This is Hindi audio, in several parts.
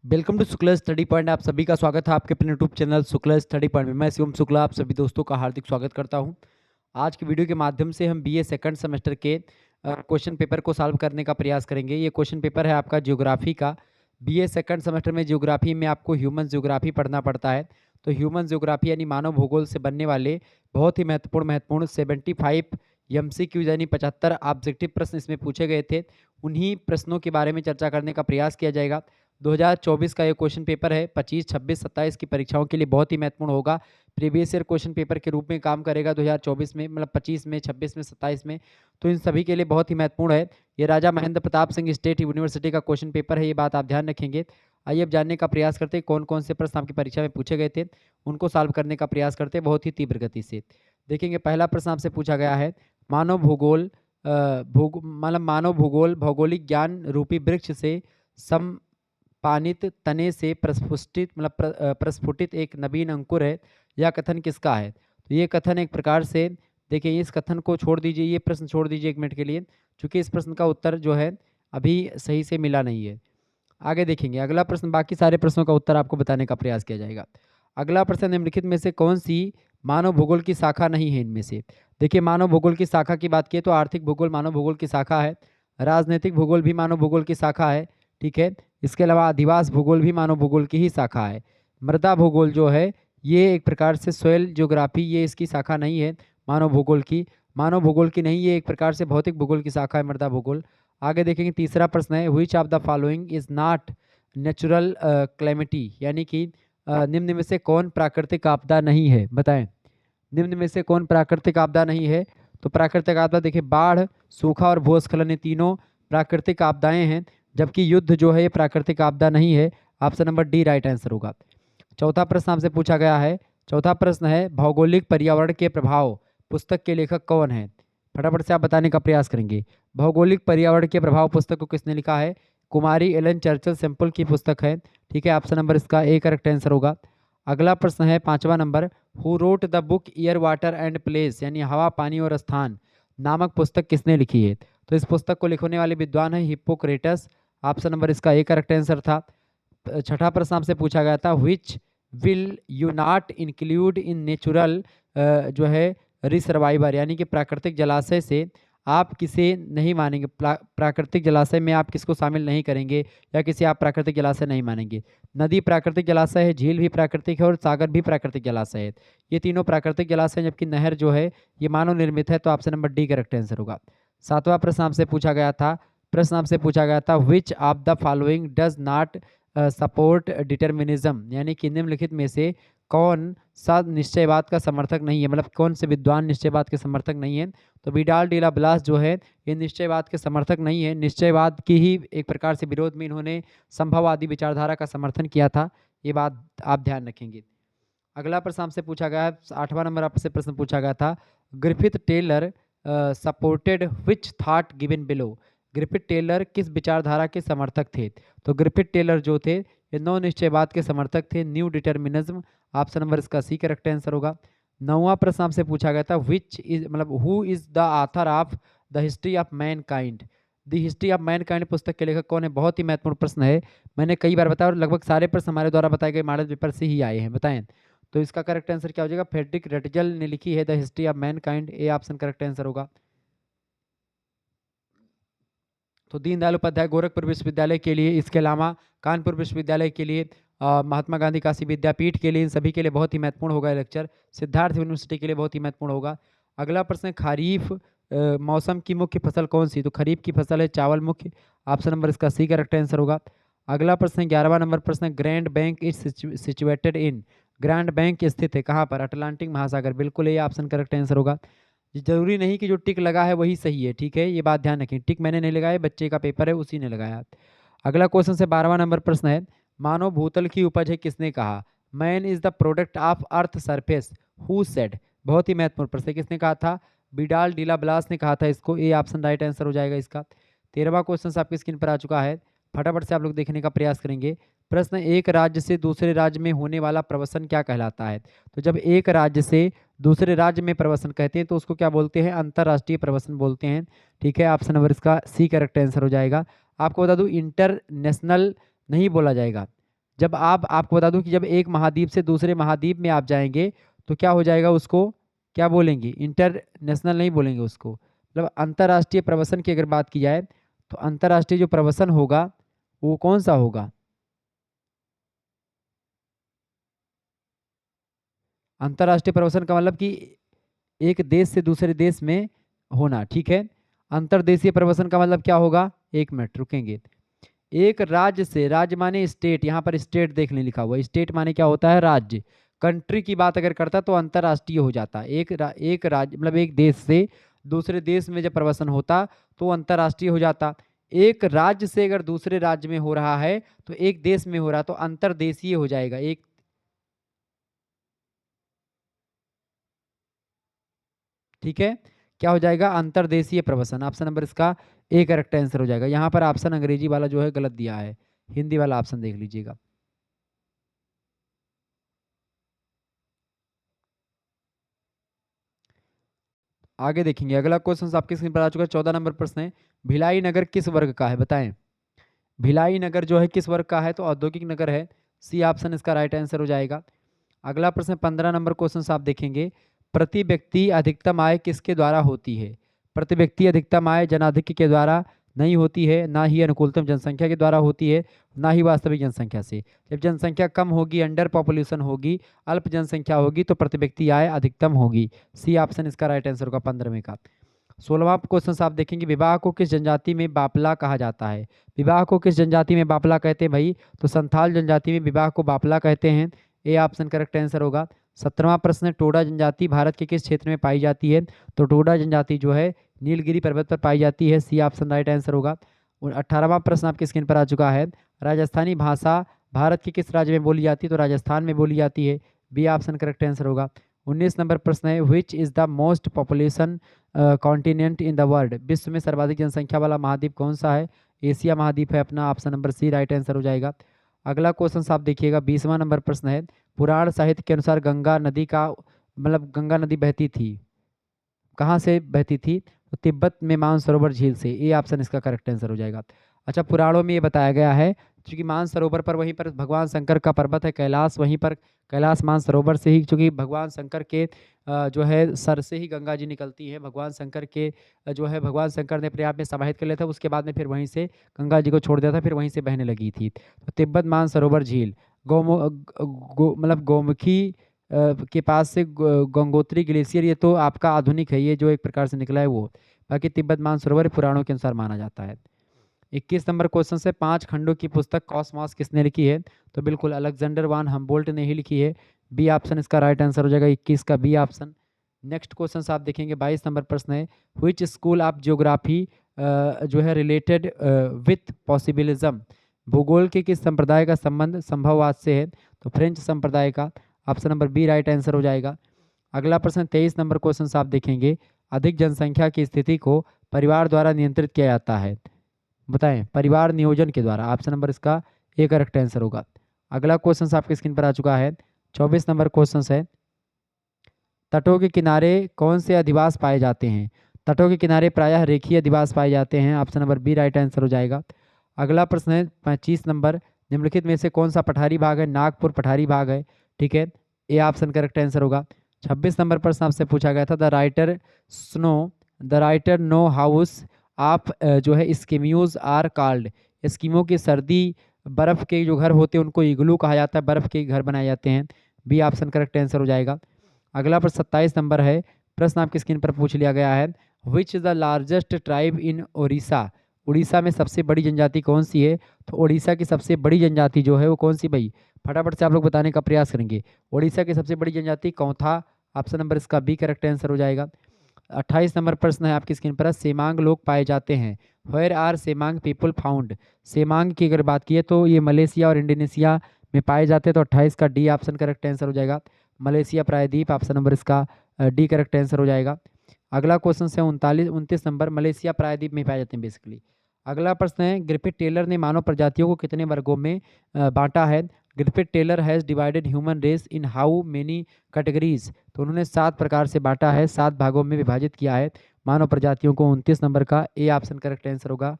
Welcome to Shukla study point. आप सभी का स्वागत है आपके अपने YouTube channel Shukla study point में। मैं शिवम शुक्ला आप सभी दोस्तों का हार्दिक स्वागत करता हूं। आज की वीडियो के माध्यम से हम बीए सेकंड सेमेस्टर के क्वेश्चन पेपर को सॉल्व करने का प्रयास करेंगे। ये क्वेश्चन पेपर है आपका ज्योग्राफी का। बीए सेकंड सेमेस्टर में ज्योग्राफी में आपको ह्यूमन ज्योग्राफी पढ़ना पड़ता है। तो ह्यूमन ज्योग्राफी यानी मानव भूगोल से बनने वाले बहुत ही महत्वपूर्ण 75 MCQ यानी 75 ऑब्जेक्टिव प्रश्न इसमें पूछे गए थे। उन्हीं प्रश्नों के बारे में चर्चा करने का प्रयास किया जाएगा। 2024 का ये क्वेश्चन पेपर है। 25, 26, 27 की परीक्षाओं के लिए बहुत ही महत्वपूर्ण होगा। प्रीवियस ईयर क्वेश्चन पेपर के रूप में काम करेगा 2024 में, मतलब 25 में, 26 में, 27 में। तो इन सभी के लिए बहुत ही महत्वपूर्ण है। ये राजा महेंद्र प्रताप सिंह स्टेट यूनिवर्सिटी का क्वेश्चन पेपर है, ये बात आप ध्यान रखेंगे। आइए अब जानने का प्रयास करते हैं कौन कौन से प्रश्न आपकी परीक्षा में पूछे गए थे, उनको सॉल्व करने का प्रयास करते हैं बहुत ही तीव्र गति से। देखेंगे पहला प्रश्न आपसे पूछा गया है, मानव भूगोल मानव भूगोल भौगोलिक ज्ञान रूपी वृक्ष से सम पानित तने से प्रस्फुटित एक नवीन अंकुर है। यह कथन किसका है? तो ये कथन एक प्रकार से, देखिए इस कथन को छोड़ दीजिए, ये प्रश्न छोड़ दीजिए 1 मिनट के लिए, क्योंकि इस प्रश्न का उत्तर जो है अभी सही से मिला नहीं है। आगे देखेंगे अगला प्रश्न, बाकी सारे प्रश्नों का उत्तर आपको बताने का प्रयास किया जाएगा। अगला प्रश्न, निम्नलिखित में से कौन सी मानव भूगोल की शाखा नहीं है इनमें से? देखिए मानव भूगोल की शाखा की बात की तो आर्थिक भूगोल मानव भूगोल की शाखा है, राजनीतिक भूगोल भी मानव भूगोल की शाखा है, ठीक है। इसके अलावा अधिवास भूगोल भी मानव भूगोल की ही शाखा है। मृदा भूगोल जो है ये एक प्रकार से सोयल ज्योग्राफी, ये इसकी शाखा नहीं है मानव भूगोल की। मानव भूगोल की नहीं, ये एक प्रकार से भौतिक भूगोल की शाखा है मृदा भूगोल। आगे देखेंगे तीसरा प्रश्न है, which of the following is not natural calamity, यानी कि निम्न में से कौन प्राकृतिक आपदा नहीं है? बताएं, निम्न में से कौन प्राकृतिक आपदा नहीं है? तो प्राकृतिक आपदा देखिए बाढ़, सूखा और भूस्खलन, ये तीनों प्राकृतिक आपदाएं हैं, जबकि युद्ध जो है ये प्राकृतिक आपदा नहीं है। Option number D right answer होगा। चौथा प्रश्न आपसे पूछा गया है, चौथा प्रश्न है, भौगोलिक पर्यावरण के प्रभाव पुस्तक के लेखक कौन है? फटाफट से आप बताने का प्रयास करेंगे। भौगोलिक पर्यावरण के प्रभाव पुस्तक को किसने लिखा है? कुमारी एलन चर्चिल सिंपल की पुस्तक है, ठीक है। ऑप्शन नंबर इसका ए करेक्ट आंसर होगा। अगला प्रश्न है 5वां number, who wrote the book air water and place, यानी हवा पानी और स्थान नामक पुस्तक किसने लिखी है? तो इस पुस्तक को लिखने वाले विद्वान है हिप्पोक्रेटस। ऑप्शन नंबर इसका ए करेक्ट आंसर था। छठा प्रश्न आपसे पूछा गया था, which will you not include in natural जो है रिसर्वाइवर, यानी कि प्राकृतिक जलाशय से आप किसे नहीं मानेंगे? प्राकृतिक जलाशय में आप किसको शामिल नहीं करेंगे, या किसी आप प्राकृतिक जलाशय नहीं मानेंगे? नदी प्राकृतिक जलाशय है, झील भी प्राकृतिक है और सागर भी प्राकृतिक जलाशय है। ये तीनों प्राकृतिक जलाशय, जबकि नहर जो है ये मानव निर्मित है। तो option number D correct answer होगा। सातवां प्रश्न आपसे पूछा गया था, which of the following does not support determinism, यानी कि निम्नलिखित में से कौन सा निश्चयवाद का समर्थक नहीं है, मतलब कौन से विद्वान निश्चयवाद के समर्थक नहीं है? तो विडाल डिला ब्लास जो है ये निश्चयवाद के समर्थक नहीं है, निश्चयवाद की ही एक प्रकार से विरोध में इन्होंने संभववादी विचारधारा का समर्थन किया था, ये बात आप ध्यान रखेंगे। अगला प्रश्न आपसे पूछा गया है, 8वां नंबर आपसे प्रश्न पूछा गया था, Griffith Taylor supported which thought given below, Griffith Taylor किस विचारधारा के समर्थक थे? तो ग्रिफिथ टेलर जो थे ये नौ निश्चयवाद के समर्थक थे, न्यू डिटर्मिनिज्म। ऑप्शन नंबर इसका सी करेक्ट आंसर होगा। 9वां प्रश्न आपसे पूछा गया था, विच इज मतलब who is the author of the history of Mankind, the history of Mankind पुस्तक के लेखक कौन है? बहुत ही महत्वपूर्ण प्रश्न है, मैंने कई बार बताया और लगभग सारे प्रश्न हमारे द्वारा बताए गए मॉडल पेपर से ही आए हैं। बताएं, तो इसका करेक्ट आंसर क्या हो जाएगा? फ्रेडरिक रटजल ने लिखी है the history of Mankind, A option correct answer होगा। तो दीनदयाल उपाध्याय गोरखपुर विश्वविद्यालय के लिए, इसके अलावा कानपुर विश्वविद्यालय के लिए, महात्मा गांधी काशी विद्यापीठ के लिए, इन सभी के लिए बहुत ही महत्वपूर्ण होगा लेक्चर। सिद्धार्थ यूनिवर्सिटी के लिए बहुत ही महत्वपूर्ण होगा। अगला प्रश्न है, खरीफ मौसम की मुख्य फसल कौन सी? तो खरीफ की फसल है चावल मुख्य। ऑप्शन नंबर इसका सी करेक्ट आंसर होगा। अगला प्रश्न 11वां नंबर प्रश्न है, grand bank is situated in, grand bank स्थित है कहाँ पर? अटलांटिक महासागर, बिल्कुल ये ऑप्शन करेक्ट आंसर होगा। जरूरी नहीं कि जो टिक लगा है वही सही है, ठीक है, ये बात ध्यान रखें, टिक मैंने नहीं लगाया, बच्चे का पेपर है उसी ने लगाया। अगला क्वेश्चन से 12वां नंबर प्रश्न है, मानव भूतल की उपज है किसने कहा? Man is the product of earth surface, who said, बहुत ही महत्वपूर्ण प्रश्न, किसने कहा था? बिडाल डीला ब्लास ने कहा था इसको, ए ऑप्शन राइट आंसर हो जाएगा इसका। 13वां क्वेश्चन आपकी स्क्रीन पर आ चुका है, फटाफट से आप लोग देखने का प्रयास करेंगे। प्रश्न, एक राज्य से दूसरे राज्य में होने वाला प्रवसन क्या कहलाता है? तो जब एक राज्य से दूसरे राज्य में प्रवसन कहते हैं तो उसको क्या बोलते हैं? अंतरराष्ट्रीय प्रवसन बोलते हैं, ठीक है। ऑप्शन नंबर इसका सी करेक्ट आंसर हो जाएगा। आपको बता दूं इंटरनेशनल नहीं बोला जाएगा, जब आपको बता दूं कि जब एक महाद्वीप से दूसरे महाद्वीप में आप जाएंगे तो क्या हो जाएगा, उसको क्या बोलेंगे, इंटरनेशनल नहीं बोलेंगे उसको, मतलब अंतर्राष्ट्रीय प्रवसन की अगर बात की जाए तो अंतर्राष्ट्रीय जो प्रवसन होगा वो कौन सा होगा, अंतर्राष्ट्रीय प्रवसन का मतलब कि एक देश से दूसरे देश में होना, ठीक है। अंतर्देशीय प्रवसन का मतलब क्या होगा, एक मिनट रुकेंगे, एक राज्य से, राज्य माने स्टेट, यहाँ पर स्टेट देख लें लिखा हुआ, स्टेट माने क्या होता है, राज्य। कंट्री की बात अगर करता तो अंतर्राष्ट्रीय हो जाता, एक राज्य मतलब एक देश से दूसरे देश में जब प्रवसन होता तो अंतर्राष्ट्रीय हो जाता। एक राज्य से अगर दूसरे राज्य में हो रहा है तो एक देश में हो रहा तो अंतर्देशीय हो जाएगा, एक, ठीक है। क्या हो जाएगा, अंतर्देशीय प्रवसन, ऑप्शन नंबर इसका ए करेक्ट आंसर हो जाएगा। यहाँ पर ऑप्शन अंग्रेजी वाला जो है गलत दिया है, हिंदी वाला ऑप्शन देख लीजिएगा। आगे देखेंगे, अगला क्वेश्चन आपके स्क्रीन पर आ चुका है, 14 नंबर प्रश्न है, भिलाई नगर किस वर्ग का है, बताएं। भिलाई नगर जो है किस वर्ग का है, तो औद्योगिक नगर है, सी ऑप्शन इसका राइट आंसर हो जाएगा। अगला प्रश्न 15 नंबर क्वेश्चन आप देखेंगे, प्रति व्यक्ति अधिकतम आय किसके द्वारा होती है। प्रति व्यक्ति अधिकतम आय जनाधिक्य के द्वारा नहीं होती है, ना ही अनुकूलतम जनसंख्या के द्वारा होती है, ना ही वास्तविक जनसंख्या से। जब जनसंख्या कम होगी, अंडर पॉपुलेशन होगी, अल्प जनसंख्या होगी तो प्रति व्यक्ति आय अधिकतम होगी, सी ऑप्शन इसका राइट आंसर होगा 15वें का। 16वां क्वेश्चन आप देखेंगे, विवाह को किस जनजाति में बापला कहा जाता है। विवाह को किस जनजाति में बापला कहते हैं भाई, तो संथाल जनजाति में विवाह को बापला कहते हैं, ए ऑप्शन करेक्ट आंसर होगा। 17वां प्रश्न, टोडा जनजाति भारत के किस क्षेत्र में पाई जाती है, तो टोडा जनजाति जो है नीलगिरी पर्वत पर पाई जाती है, सी ऑप्शन राइट आंसर होगा। और 18वां प्रश्न आपकी स्क्रीन पर आ चुका है, राजस्थानी भाषा भारत के किस राज्य में बोली जाती है, तो राजस्थान में बोली जाती है, बी ऑप्शन करेक्ट आंसर होगा। 19 नंबर प्रश्न है, which is the most population continent in the world, विश्व में सर्वाधिक जनसंख्या वाला महाद्वीप कौन सा है, एशिया महाद्वीप है अपना, option number C right answer हो जाएगा। अगला क्वेश्चन आप देखिएगा, 20वां नंबर प्रश्न है, पुराण साहित्य के अनुसार गंगा नदी का मतलब गंगा नदी बहती थी, कहाँ से बहती थी, तो तिब्बत में मानसरोवर झील से, ए ऑप्शन इसका करेक्ट आंसर हो जाएगा। अच्छा, पुराणों में ये बताया गया है क्योंकि मानसरोवर पर वहीं पर भगवान शंकर का पर्वत है कैलाश, वहीं पर कैलाश मानसरोवर से ही, क्योंकि भगवान शंकर के जो है सर से ही गंगा जी निकलती है, भगवान शंकर के जो है भगवान शंकर ने अपने आप में समाहित कर लिया था, उसके बाद में फिर वहीं से गंगा जी को छोड़ दिया था, फिर वहीं से बहने लगी थी। तो तिब्बत मानसरोवर झील, मतलब गौमुखी के पास से गंगोत्री ग्लेशियर, ये तो आपका आधुनिक है, ये जो एक प्रकार से निकला है वो, बाकी तिब्बत मानसरोवर पुराणों के अनुसार माना जाता है। 21 नंबर क्वेश्चन से, 5 खंडों की पुस्तक कॉस्मॉस किसने लिखी है, तो बिल्कुल अलेक्जेंडर वान हमबोल्ट ने ही लिखी है, बी ऑप्शन इसका राइट आंसर हो जाएगा, 21 का बी ऑप्शन। नेक्स्ट क्वेश्चन आप देखेंगे, 22 नंबर प्रश्न है, विच स्कूल ऑफ ज्योग्राफी जो है रिलेटेड विथ पॉसिबिलिज्म, भूगोल के किस संप्रदाय का संबंध संभववाद से है, तो फ्रेंच संप्रदाय का, option number B right answer हो जाएगा। अगला प्रश्न 23 नंबर क्वेश्चन आप देखेंगे, अधिक जनसंख्या की स्थिति को परिवार द्वारा नियंत्रित किया जाता है, बताएं, परिवार नियोजन के द्वारा, ऑप्शन नंबर इसका ए करेक्ट आंसर होगा। अगला क्वेश्चन आपके स्क्रीन पर आ चुका है, 24 नंबर क्वेश्चन है, तटों के किनारे कौन से अधिवास पाए जाते हैं, तटों के किनारे प्रायः रेखीय अधिवास पाए जाते हैं, option number B right answer हो जाएगा। अगला प्रश्न है 25 नंबर, निम्नलिखित में से कौन सा पठारी भाग है, नागपुर पठारी भाग है, ठीक है, ए ऑप्शन करेक्ट आंसर होगा। 26 नंबर प्रश्न आपसे पूछा गया था, द राइटर नो हाउस आप जो है स्कीम्यूज आर कॉल्ड, स्कीमो की सर्दी बर्फ के जो घर होते हैं उनको इग्लू कहा जाता है, बर्फ के घर बनाए जाते हैं, बी ऑप्शन करेक्ट आंसर हो जाएगा। अगला प्रश्न 27 नंबर है, प्रश्न आपकी स्क्रीन पर पूछ लिया गया है, which is the largest tribe इन उड़ीसा, उड़ीसा में सबसे बड़ी जनजाति कौन सी है, तो उड़ीसा की सबसे बड़ी जनजाति जो है वो कौन सी भाई, फटाफट से आप लोग बताने का प्रयास करेंगे। उड़ीसा की सबसे बड़ी जनजाति कौंथा, ऑप्शन नंबर इसका बी करेक्ट आंसर हो जाएगा। 28 नंबर प्रश्न है आपकी स्क्रीन पर, सेमांग लोग पाए जाते हैं, where are Semang people found, Semang की अगर बात की तो ये मलेशिया और इंडोनेशिया में पाए जाते हैं, तो 28 का डी ऑप्शन करेक्ट आंसर हो जाएगा, मलेशिया प्रायद्वीप, ऑप्शन नंबर इसका डी करेक्ट आंसर हो जाएगा। अगला क्वेश्चन है 29 मलेशिया प्रायद्वीप में पाए जाते हैं बेसिकली। अगला प्रश्न है, ग्रिफिथ टेलर ने मानव प्रजातियों को कितने वर्गों में बांटा है, Griffith Taylor has divided human race in how many categories, तो उन्होंने 7 प्रकार से बांटा है, 7 भागों में विभाजित किया है मानव प्रजातियों को, 29 नंबर का ए ऑप्शन करेक्ट आंसर होगा।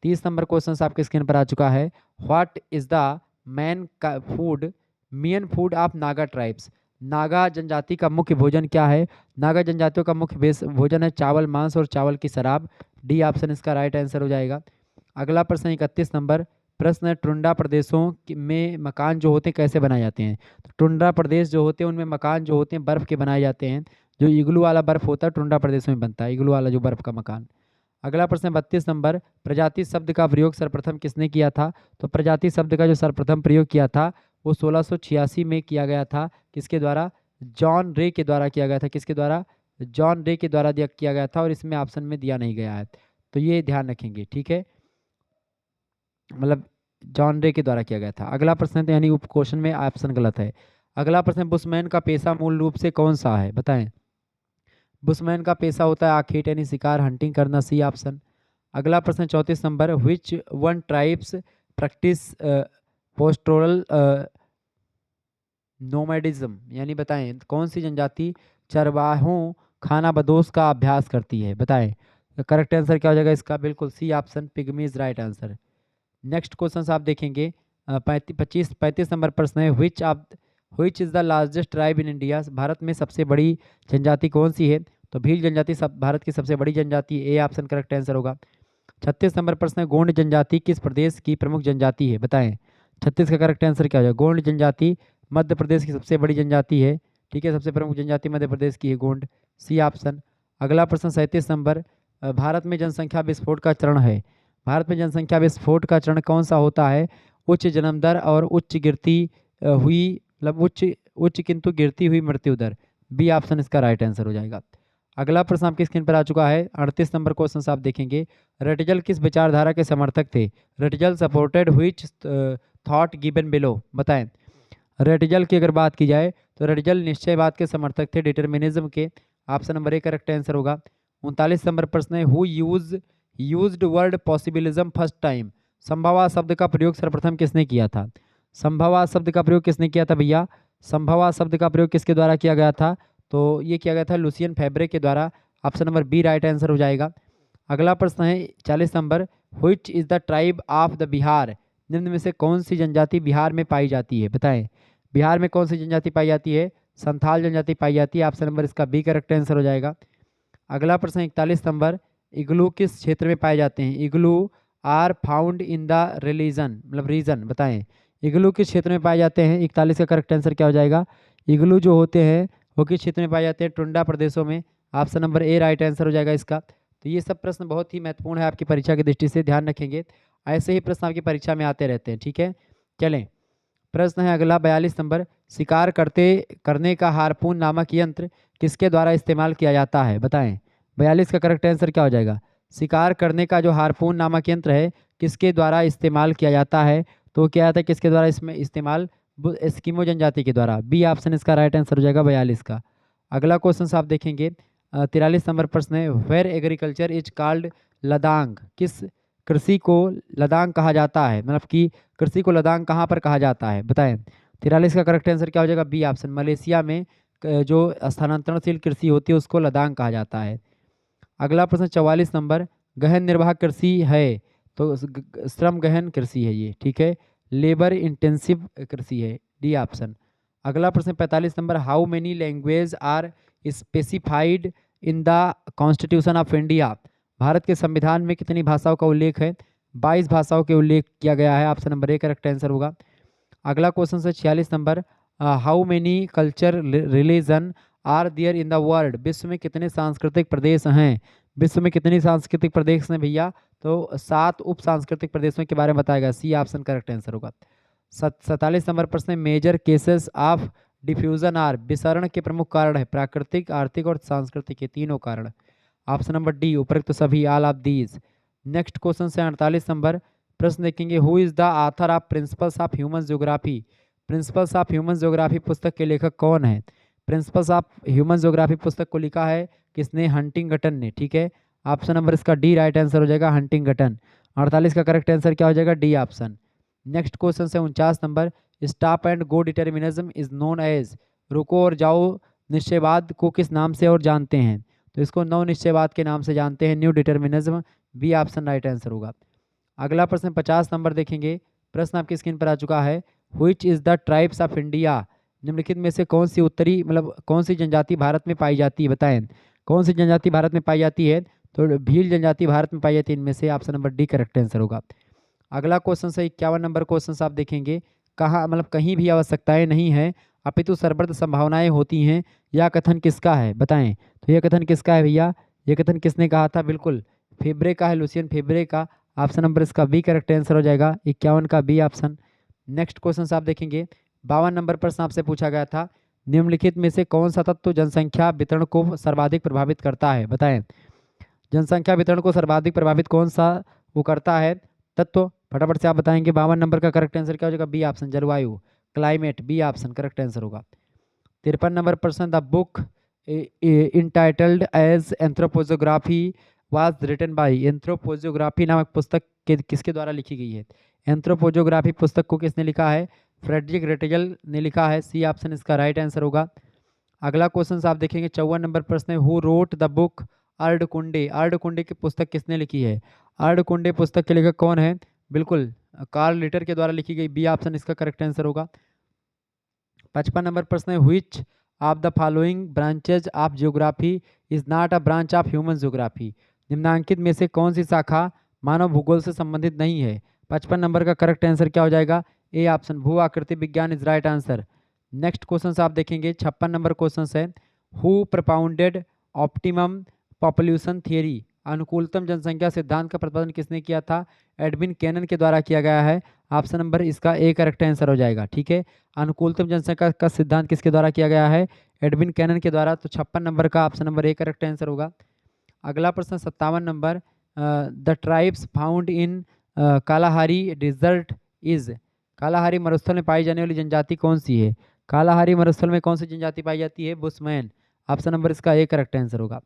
30 नंबर क्वेश्चन आपके स्क्रीन पर आ चुका है, व्हाट इज द मैन का food main food of Naga tribes. Naga जनजाति का मुख्य भोजन क्या है? नागा जनजातियों का मुख्य भोजन है चावल, मांस और चावल की शराब। डी ऑप्शन इसका राइट आंसर हो जाएगा। अगला प्रश्न 31 नंबर प्रश्न है, टुंड्रा प्रदेशों में मकान जो होते हैं कैसे बनाए जाते हैं? तो टुंड्रा प्रदेश जो होते हैं उनमें मकान जो होते हैं बर्फ के बनाए जाते हैं। जो इग्लू वाला बर्फ होता है टुंड्रा प्रदेशों में बनता है, इग्लू वाला जो बर्फ का मकान। अगला प्रश्न 32 नंबर प्रजाति शब्द का प्रयोग सर्वप्रथम किसने किया था? तो प्रजाति शब्द का जो सर्वप्रथम प्रयोग किया था वो 1686 में किया गया था। किसके द्वारा? जॉन रे के द्वारा किया गया था। किसके द्वारा? जॉन रे के द्वारा किया गया था, और इसमें ऑप्शन में दिया नहीं गया है, तो ये ध्यान रखेंगे, ठीक है, मतलब जॉन रे के द्वारा किया गया था। अगला प्रश्न है, तो यानी क्वेश्चन में ऑप्शन गलत है। अगला प्रश्न, बुशमैन का पेशा मूल रूप से कौन सा है, बताएं। बुशमैन का पेशा होता है आखेट यानी शिकार, हंटिंग करना, सी ऑप्शन। अगला प्रश्न 34 number, which one tribes practice pastoral nomadism, यानी बताएं कौन सी जनजाति चरवाहों खानाबदोश का अभ्यास करती है, बताएं। करेक्ट आंसर क्या हो जाएगा इसका? बिल्कुल C option, pygmies right answer. Next question आप देखेंगे 35 नंबर प्रश्न है, which is the largest tribe in India. भारत में सबसे बड़ी जनजाति कौन सी है? तो भील जनजाति भारत की सबसे बड़ी जनजाति, ए ऑप्शन करेक्ट आंसर होगा। 36 नंबर प्रश्न है, गोंड जनजाति किस प्रदेश की प्रमुख जनजाति है, बताएं। 36 का करेक्ट आंसर क्या हो जाएगा? गोंड जनजाति मध्य प्रदेश की सबसे बड़ी जनजाति है, ठीक है, सबसे प्रमुख जनजाति मध्य प्रदेश की है गोंड, सी ऑप्शन। अगला प्रश्न 37 नंबर, भारत में जनसंख्या विस्फोट का चरण है। भारत में जनसंख्या विस्फोट का चरण कौन सा होता है? उच्च जन्म दर और उच्च गिरती हुई, मतलब उच्च उच्च किंतु गिरती हुई मृत्यु दर, बी ऑप्शन इसका राइट आंसर हो जाएगा। अगला प्रश्न आपकी स्क्रीन पर आ चुका है 38 नंबर क्वेश्चन आप देखेंगे, रटजल किस विचारधारा के समर्थक थे? Ratzel supported which thought given below, बताएं। रटजल की अगर बात की जाए तो रटजल निश्चयवाद के समर्थक थे, डिटर्मिनिज्म के, option number A correct answer होगा। 39 नंबर प्रश्न है, who used word possibilism first time. संभवा शब्द का प्रयोग सर्वप्रथम किसने किया था? संभवा शब्द का प्रयोग किसने किया था भैया? संभवा शब्द का प्रयोग किसके द्वारा किया गया था? तो ये किया गया था लुसियन फैब्रे के द्वारा, option number B right answer हो जाएगा। अगला प्रश्न है 40 नंबर, which is the tribe of the Bihar. निम्न में से कौन सी जनजाति बिहार में पाई जाती है, बताएं। बिहार में कौन सी जनजाति पाई जाती है? संथाल जनजाति पाई जाती है, ऑप्शन नंबर इसका बी करेक्ट आंसर हो जाएगा। अगला प्रश्न 41 नंबर, इग्लू किस क्षेत्र में पाए जाते हैं? Igloo are found in the religion, मतलब रीजन, बताएं। इग्लू किस क्षेत्र में पाए जाते हैं? 41 का करेक्ट आंसर क्या हो जाएगा? इग्लू जो होते हैं वो किस क्षेत्र में पाए जाते हैं? टुंडा प्रदेशों में, ऑप्शन नंबर ए राइट आंसर हो जाएगा इसका। तो ये सब प्रश्न बहुत ही महत्वपूर्ण है आपकी परीक्षा की दृष्टि से, ध्यान रखेंगे, ऐसे ही प्रश्न आपकी परीक्षा में आते रहते हैं, ठीक है। चलें, प्रश्न है अगला 42 नंबर, शिकार करने का हारपून नामक यंत्र किसके द्वारा इस्तेमाल किया जाता है, बताएं। 42 का करेक्ट आंसर क्या हो जाएगा? शिकार करने का जो हारपून नामक यंत्र है किसके द्वारा इस्तेमाल किया जाता है? तो क्या आता है किसके द्वारा इसमें इस्तेमाल? एस्किमो जनजाति के द्वारा, बी ऑप्शन इसका राइट आंसर हो जाएगा 42 का। अगला क्वेश्चन आप देखेंगे 43 नंबर प्रश्न है, where agriculture is called ladang. किस कृषि को लदांग कहा जाता है, मतलब कि कृषि को लदांग कहाँ पर कहा जाता है, बताएं। 43 का करेक्ट आंसर क्या हो जाएगा? बी ऑप्शन, मलेशिया में जो स्थानांतरणशील कृषि होती है उसको लदांग कहा जाता है। अगला प्रश्न 44 नंबर, गहन निर्वाह कृषि है, तो श्रम गहन कृषि है ये, ठीक है, लेबर इंटेंसिव कृषि है, डी ऑप्शन। अगला प्रश्न 45 नंबर, how many language are specified in the constitution of India. भारत के संविधान में कितनी भाषाओं का उल्लेख है? 22 भाषाओं के उल्लेख किया गया है, option number A correct answer होगा। अगला क्वेश्चन है 46 number, how many culture religion are there in the world. विश्व में कितने सांस्कृतिक प्रदेश हैं? विश्व में कितनी सांस्कृतिक प्रदेश हैं भैया? तो 7 उप सांस्कृतिक प्रदेशों के बारे में बताएगा, सी ऑप्शन करेक्ट आंसर होगा। 47 नंबर प्रश्न, major cases of diffusion are. विसरण के प्रमुख कारण है प्राकृतिक, आर्थिक और सांस्कृतिक, के तीनों कारण, ऑप्शन नंबर डी उपरोक्त सभी, all of these. Next question से 48 नंबर प्रश्न देखेंगे, who is the author of principles of human geography. Principles of human geography पुस्तक के लेखक कौन है? प्रिंसिपल्स ऑफ ह्यूमन ज्योग्राफी पुस्तक को लिखा है किसने? हंटिंगटन ने, ठीक है, ऑप्शन नंबर इसका डी राइट आंसर हो जाएगा, हंटिंगटन। 48 का करेक्ट आंसर क्या हो जाएगा? D option. नेक्स्ट क्वेश्चन से 49 number, stop and go determinism is known as. रुको और जाओ निश्चयवाद को किस नाम से और जानते हैं? तो इसको नव निश्चयवाद के नाम से जानते हैं, new determinism, B option right answer होगा। अगला प्रश्न 50 नंबर देखेंगे, प्रश्न आपकी स्क्रीन पर आ चुका है, which is the tribes of India, निम्नलिखित में से कौन सी उत्तरी मतलब कौन सी जनजाति भारत में पाई जाती है, बताएं कौन सी जनजाति भारत में पाई जाती है। तो भील जनजाति भारत में पाई जाती है, इनमें से option number D correct answer होगा। अगला क्वेश्चन से 51 नंबर क्वेश्चन आप देखेंगे, कहाँ मतलब कहीं भी आवश्यकताएं नहीं है अपितु सर्वत्र संभावनाएं होती हैं, यह कथन किसका है, बताएं। तो यह कथन किसका है भैया, यह कथन किसने कहा था, बिल्कुल फेब्रे का है, लुसियन फेब्रे का। ऑप्शन नंबर इसका बी करेक्ट आंसर हो जाएगा, 51 का बी ऑप्शन। नेक्स्ट क्वेश्चन आप देखेंगे, 52 नंबर प्रश्न आपसे पूछा गया था, निम्नलिखित में से कौन सा तत्व जनसंख्या वितरण को सर्वाधिक प्रभावित करता है, बताएं। जनसंख्या वितरण को सर्वाधिक प्रभावित कौन सा वो करता है तत्व, फटाफट से आप बताएंगे। 52 नंबर का करेक्ट आंसर क्या हो जाएगा, बी ऑप्शन जलवायु, climate, B option correct answer होगा। 53 नंबर प्रश्न, the book entitled as anthropogeography was written by, anthropogeography नामक पुस्तक किसके द्वारा लिखी गई है। एंथ्रोपोजोग्राफी पुस्तक को किसने लिखा है, फ्रेडरिक रेटजल ने लिखा है, सी ऑप्शन इसका राइट आंसर होगा। अगला क्वेश्चन आप देखेंगे, 54 नंबर प्रश्न है, हु रोट द बुक अर्धकुंडे, अर्धकुंडे की पुस्तक किसने लिखी है। अर्धकुंडे पुस्तक के लेखक कौन है, बिल्कुल कार्ल लिटर के द्वारा लिखी गई, बी ऑप्शन इसका करेक्ट आंसर होगा। 55 नंबर प्रश्न है, which of the following branches of geography is not a branch of human geography, निम्नांकित में से कौन सी शाखा मानव भूगोल से संबंधित नहीं है। 55 नंबर का करेक्ट आंसर क्या हो जाएगा, ए ऑप्शन भू आकृति विज्ञान is right answer. Next question आप देखेंगे, 56 नंबर क्वेश्चन है, who propounded optimum population theory, अनुकूलतम जनसंख्या सिद्धांत का प्रतिपादन किसने किया था, एडविन कैनन के द्वारा किया गया है, ऑप्शन नंबर इसका ए करेक्ट आंसर हो जाएगा। ठीक है, अनुकूलतम जनसंख्या का सिद्धांत किसके द्वारा किया गया है, एडविन कैनन के द्वारा। तो 56 नंबर का option number A correct answer होगा। अगला प्रश्न 57 number, the tribes found in Kalahari dessert is, Kalahari मरुस्थल में पाई जाने वाली जनजाति कौन सी है, कालाहारी मरुस्थल में कौन सी जनजाति पाई जाती है, बुशमैन, ऑप्शन नंबर इसका ए करेक्ट आंसर होगा।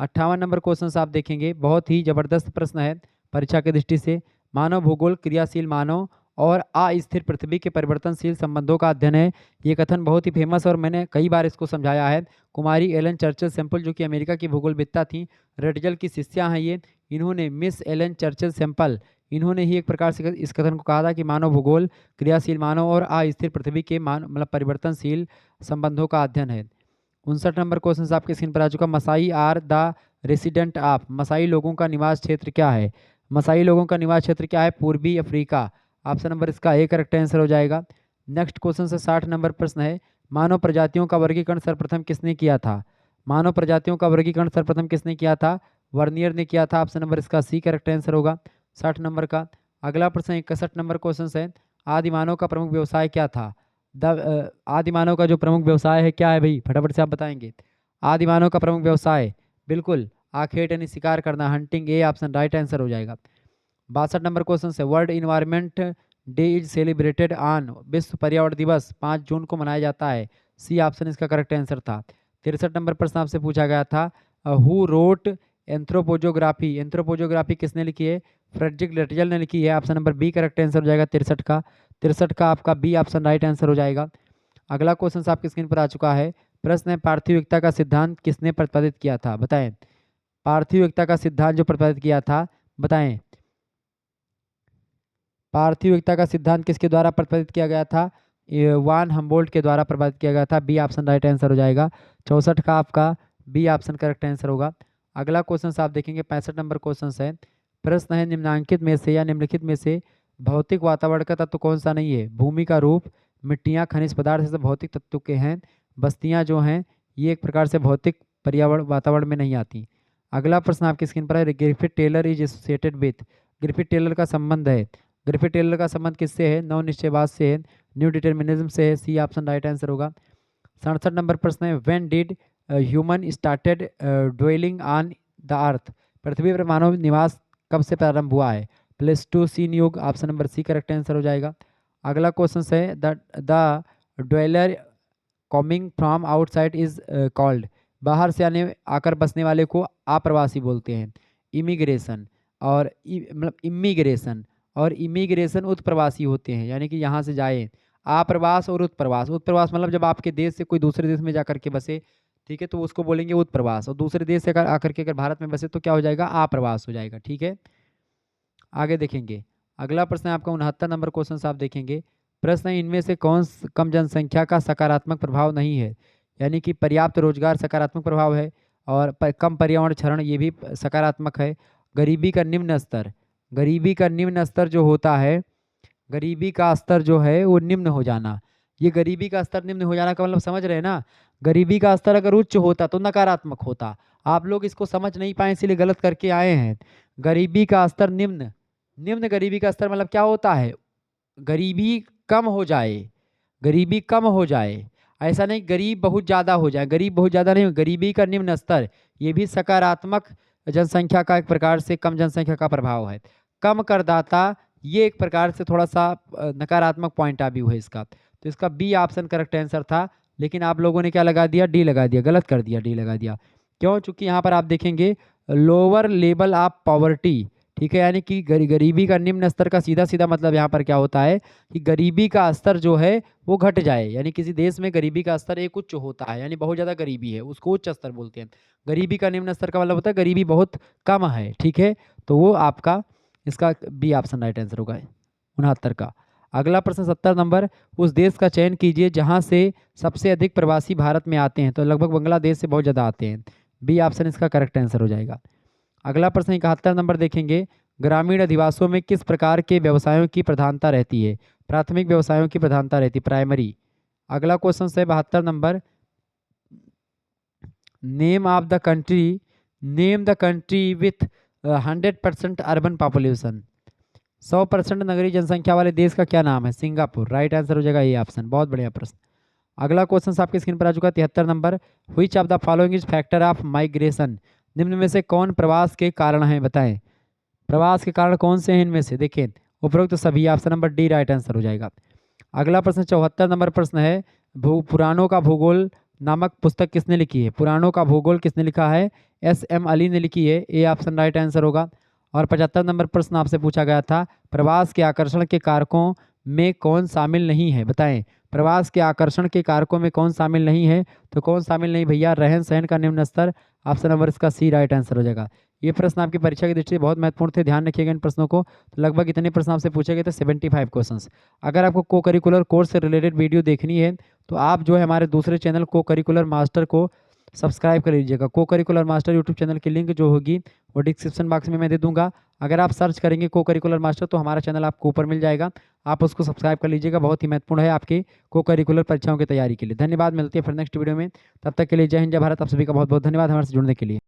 58 नंबर क्वेश्चन आप देखेंगे, बहुत ही जबरदस्त प्रश्न है परीक्षा की दृष्टि से, मानव भूगोल क्रियाशील मानव और अस्थिर पृथ्वी के परिवर्तनशील संबंधों का अध्ययन है। ये कथन बहुत ही फेमस और मैंने कई बार इसको समझाया है। कुमारी एलन चर्चिल सैंपल जो कि अमेरिका की भूगोलविद्ता थी, रेटजल की शिष्या हैं ये, इन्होंने मिस एलन चर्चिल सैंपल, इन्होंने ही एक प्रकार से इस कथन को कहा था कि मानव भूगोल क्रियाशील मानव और अस्थिर पृथ्वी के मतलब परिवर्तनशील संबंधों का अध्ययन है। 59 नंबर क्वेश्चन आपके स्क्रीन पर आ चुका, Masai are the resident of, Masai लोगों का निवास क्षेत्र क्या है, मसाई लोगों का निवास क्षेत्र क्या है, पूर्वी अफ्रीका, ऑप्शन नंबर इसका ए करेक्ट आंसर हो जाएगा। नेक्स्ट क्वेश्चन से 60 नंबर प्रश्न है, मानव प्रजातियों का वर्गीकरण सर्वप्रथम किसने किया था, मानव प्रजातियों का वर्गीकरण सर्वप्रथम किसने किया था, वर्नियर ने किया था, ऑप्शन नंबर इसका सी करेक्ट आंसर होगा 60 नंबर का। अगला प्रश्न 61 नंबर क्वेश्चन है, आदिमानव का प्रमुख व्यवसाय क्या था, आदिमानव का जो प्रमुख व्यवसाय है क्या है भाई, फटाफट से आप बताएंगे। आदिमानव का प्रमुख व्यवसाय बिल्कुल आखेट यानी शिकार करना, hunting, A option right answer हो जाएगा। 62 नंबर क्वेश्चन है, world environment day is celebrated on, विश्व पर्यावरण दिवस 5 जून को मनाया जाता है, सी ऑप्शन इसका करेक्ट आंसर था। 63 नंबर प्रश्न आपसे पूछा गया था, हु रोट एंथ्रोपोजोग्राफी, एंथ्रोपोजोग्राफी किसने लिखी है, फ्रेडरिक रेटजल ने लिखी है, option number B correct answer हो जाएगा 63 का आपका बी ऑप्शन राइट आंसर हो जाएगा। अगला क्वेश्चन आपकी स्क्रीन पर आ चुका है, प्रश्न है, पार्थिव एकता का सिद्धांत किसने प्रतिपादित किया था, बताएं। पार्थिव एकता का सिद्धांत जो प्रतिपादित किया था, बताएं। पार्थिव एकता का सिद्धांत किसके द्वारा प्रतिपादित किया गया था, वान हम्बोल्ट के द्वारा प्रतिपादित किया गया था, बी ऑप्शन राइट आंसर हो जाएगा। 64 का आपका बी ऑप्शन करेक्ट आंसर होगा। अगला क्वेश्चन आप देखेंगे, 65 नंबर क्वेश्चन है, प्रश्न है, निम्नांकित में से या निम्नलिखित में से भौतिक वातावरण का तत्व कौन सा नहीं है, भूमि का रूप, मिट्टियाँ, खनिज पदार्थ से भौतिक तत्व के हैं, बस्तियाँ जो हैं ये एक प्रकार से भौतिक पर्यावरण वातावरण में नहीं आती। अगला प्रश्न आपकी स्क्रीन पर है, Griffith Taylor is associated with, Griffith Taylor का संबंध है, ग्रिफिथ टेलर का संबंध किससे है, नव निश्चयवाद से है, न्यू डिटर्मिनिज्म से है, सी ऑप्शन राइट आंसर होगा। 67 नंबर प्रश्न है, when did human started dwelling on the earth, पृथ्वी पर मानव निवास कब से प्रारंभ हुआ है, प्लेस्टोसीन युग, option number C correct answer हो जाएगा। अगला क्वेश्चन है, the dweller coming from outside is called, बाहर से आने आकर बसने वाले को आप्रवासी बोलते हैं, इमिग्रेशन और मतलब इमिग्रेशन और इमिग्रेशन उत्प्रवासी होते हैं, यानी कि यहाँ से जाए, आप्रवास और उत्प्रवास, उत्प्रवास मतलब जब आपके देश से कोई दूसरे देश में जाकर के बसे, ठीक है, तो उसको बोलेंगे उत्प्रवास, और दूसरे देश से अगर आकर के अगर भारत में बसे तो क्या हो जाएगा, आप्रवास हो जाएगा। ठीक है, आगे देखेंगे। अगला प्रश्न है आपका 69 नंबर क्वेश्चन आप देखेंगे, प्रश्न है, इनमें से कम जनसंख्या का सकारात्मक प्रभाव नहीं है? यानी कि पर्याप्त रोजगार सकारात्मक प्रभाव है, और कम पर्यावरण क्षरण ये भी सकारात्मक है। गरीबी का निम्न स्तर, गरीबी का निम्न स्तर जो होता है, गरीबी का स्तर जो है वो निम्न हो जाना, ये गरीबी का स्तर निम्न हो जाना का मतलब समझ रहे हैं ना। गरीबी का स्तर अगर उच्च होता तो नकारात्मक होता, आप लोग इसको समझ नहीं पाए इसीलिए गलत करके आए हैं। गरीबी का स्तर निम्न, निम्न गरीबी का स्तर मतलब क्या होता है, गरीबी कम हो जाए, गरीबी कम हो जाए, ऐसा नहीं गरीब बहुत ज़्यादा हो जाए, गरीब बहुत ज़्यादा नहीं, गरीबी का निम्न स्तर, ये भी सकारात्मक जनसंख्या का एक प्रकार से, कम जनसंख्या का प्रभाव है। कम करदाता, ये एक प्रकार से थोड़ा सा नकारात्मक पॉइंट ऑफ व्यू है इसका, तो इसका बी ऑप्शन करेक्ट आंसर था। लेकिन आप लोगों ने क्या लगा दिया, डी लगा दिया, गलत कर दिया, डी लगा दिया। क्यों? चूंकि यहाँ पर आप देखेंगे लोअर लेवल ऑफ पॉवर्टी, ठीक है, यानी कि गरीबी का निम्न स्तर का सीधा सीधा मतलब यहाँ पर क्या होता है कि गरीबी का स्तर जो है वो घट जाए, यानी किसी देश में गरीबी का स्तर एक उच्च होता है, यानी बहुत ज़्यादा गरीबी है उसको उच्च स्तर बोलते हैं। गरीबी का निम्न स्तर का मतलब होता है गरीबी बहुत कम है, ठीक है, तो वो आपका इसका बी ऑप्शन राइट आंसर होगा 69 का। अगला प्रश्न 70 नंबर, उस देश का चयन कीजिए जहाँ से सबसे अधिक प्रवासी भारत में आते हैं, तो लगभग बांग्लादेश से बहुत ज़्यादा आते हैं, बी ऑप्शन इसका करेक्ट आंसर हो जाएगा। अगला प्रश्न 71 नंबर देखेंगे, ग्रामीण अधिवासों में किस प्रकार के व्यवसायों की प्रधानता रहती है? प्राथमिक व्यवसायों की प्रधानता रहती है, प्राइमरी। अगला क्वेश्चन है 72 number, name of the country, name the country with 100% urban population, 100% नगरीय जनसंख्या वाले देश का क्या नाम है? सिंगापुर, राइट आंसर हो जाएगा ये ऑप्शन, बहुत बढ़िया प्रश्न। अगला क्वेश्चन आपके स्क्रीन पर आ चुका है 73 number, which of the following is factor of migration, निम्न में से कौन प्रवास के कारण है, बताएं। प्रवास के कारण कौन से हैं इनमें से? देखिए उपरोक्त तो सभी, option number D right answer हो जाएगा। अगला प्रश्न 74 नंबर प्रश्न है, पुराणों का भूगोल नामक पुस्तक किसने लिखी है? पुराणों का भूगोल किसने लिखा है? एस.एम. अली ने लिखी है, ए ऑप्शन राइट आंसर होगा। और 75 नंबर प्रश्न आपसे पूछा गया था, प्रवास के आकर्षण के कारकों में कौन शामिल नहीं है, बताएं। प्रवास के आकर्षण के कारकों में कौन शामिल नहीं है? तो कौन शामिल नहीं भैया? रहन सहन का निम्न स्तर, ऑप्शन नंबर इसका सी राइट आंसर हो जाएगा। ये प्रश्न आपकी परीक्षा की दृष्टि से बहुत महत्वपूर्ण थे, ध्यान रखिएगा इन प्रश्नों को। तो लगभग इतने प्रश्न आपसे पूछे गए थे, 75 क्वेश्चंस। अगर आपको को करिकुलर कोर्स से रिलेटेड वीडियो देखनी है तो आप जो है हमारे दूसरे चैनल को करिकुलर मास्टर को सब्सक्राइब कर लीजिएगा। को करिकुलर मास्टर यूट्यूब चैनल की लिंक जो होगी वो डिस्क्रिप्शन बॉक्स में मैं दे दूंगा। अगर आप सर्च करेंगे को करिकुलर मास्टर तो हमारा चैनल आपको ऊपर मिल जाएगा, आप उसको सब्सक्राइब कर लीजिएगा, बहुत ही महत्वपूर्ण है आपके को करिकुलर परीक्षाओं की तैयारी के लिए। धन्यवाद, मिलती है फिर नेक्स्ट वीडियो में, तब तक के लिए जय हिंद जय भारत। आप सभी का बहुत बहुत धन्यवाद हमारे से जुड़ने के लिए।